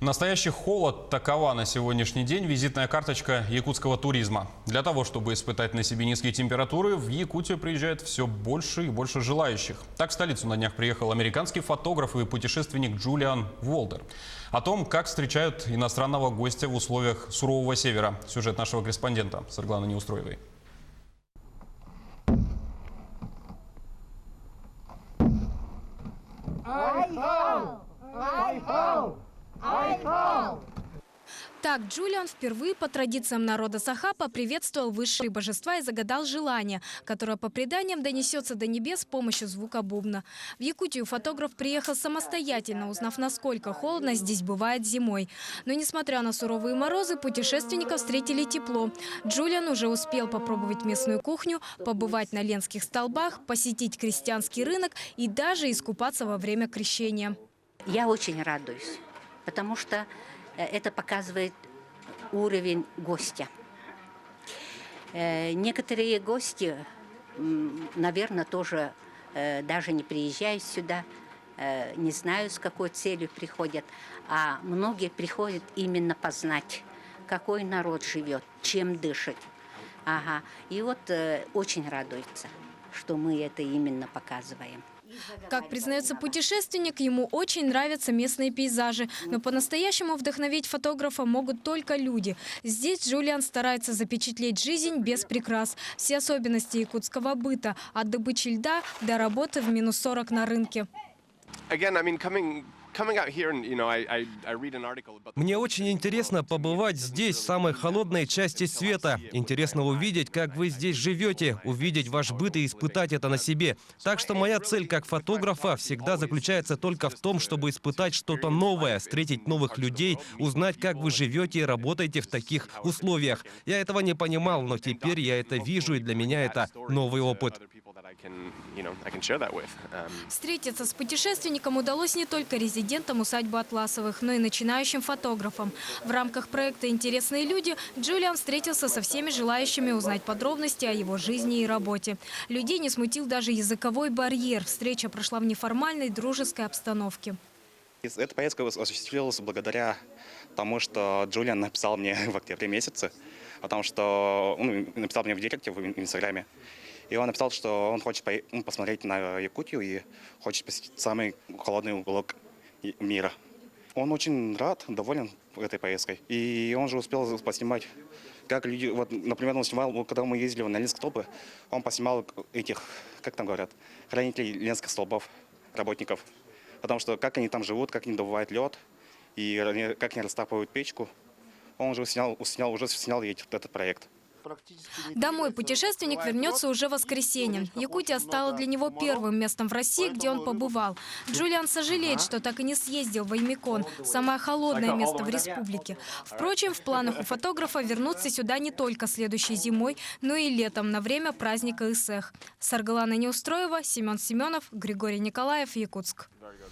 Настоящий холод – такова на сегодняшний день визитная карточка якутского туризма. Для того, чтобы испытать на себе низкие температуры, в Якутию приезжает все больше и больше желающих. Так в столицу на днях приехал американский фотограф и путешественник Джулиан Волдер. О том, как встречают иностранного гостя в условиях сурового севера. Сюжет нашего корреспондента Саргланы Неустроевой. Так Джулиан впервые по традициям народа Саха поприветствовал высшие божества и загадал желание, которое по преданиям донесется до небес с помощью звука бубна. В Якутию фотограф приехал самостоятельно, узнав, насколько холодно здесь бывает зимой. Но несмотря на суровые морозы, путешественников встретили тепло. Джулиан уже успел попробовать местную кухню, побывать на ленских столбах, посетить крестьянский рынок и даже искупаться во время крещения. Я очень радуюсь, потому что это показывает уровень гостя. Некоторые гости, наверное, тоже даже не приезжают сюда, не знаю, с какой целью приходят, а многие приходят именно познать, какой народ живет, чем дышит. Ага. И вот очень радуется, что мы это именно показываем. Как признается путешественник, ему очень нравятся местные пейзажи. Но по-настоящему вдохновить фотографа могут только люди. Здесь Джулиан старается запечатлеть жизнь без прикрас. Все особенности якутского быта. От добычи льда до работы в минус 40 на рынке. Мне очень интересно побывать здесь, в самой холодной части света. Интересно увидеть, как вы здесь живете, увидеть ваш быт и испытать это на себе. Так что моя цель как фотографа всегда заключается только в том, чтобы испытать что-то новое, встретить новых людей, узнать, как вы живете и работаете в таких условиях. Я этого не понимал, но теперь я это вижу, и для меня это новый опыт. Встретиться с путешественником удалось не только резидентам усадьбы Атласовых, но и начинающим фотографам. В рамках проекта «Интересные люди» Джулиан встретился со всеми желающими узнать подробности о его жизни и работе. Людей не смутил даже языковой барьер. Встреча прошла в неформальной дружеской обстановке. Эта поездка осуществилась благодаря тому, что Джулиан написал мне в октябре месяце, потому что написал мне в директе в Инстаграме. И он написал, что он хочет посмотреть на Якутию и хочет посетить самый холодный уголок мира. Он очень рад, доволен этой поездкой. И он же успел поснимать, как люди... Вот, например, он снимал, когда мы ездили на Ленские столбы, он поснимал этих, как там говорят, хранителей Ленских столбов, работников. Потому что как они там живут, как они добывают лед, и как они растапливают печку. Он уже снял этот проект. Домой путешественник вернется уже в воскресенье. Якутия стала для него первым местом в России, где он побывал. Джулиан сожалеет, что так и не съездил в Оймекон, самое холодное место в республике. Впрочем, в планах у фотографа вернуться сюда не только следующей зимой, но и летом на время праздника Исэх. Саргалана Неустроева, Семен Семенов, Григорий Николаев, Якутск.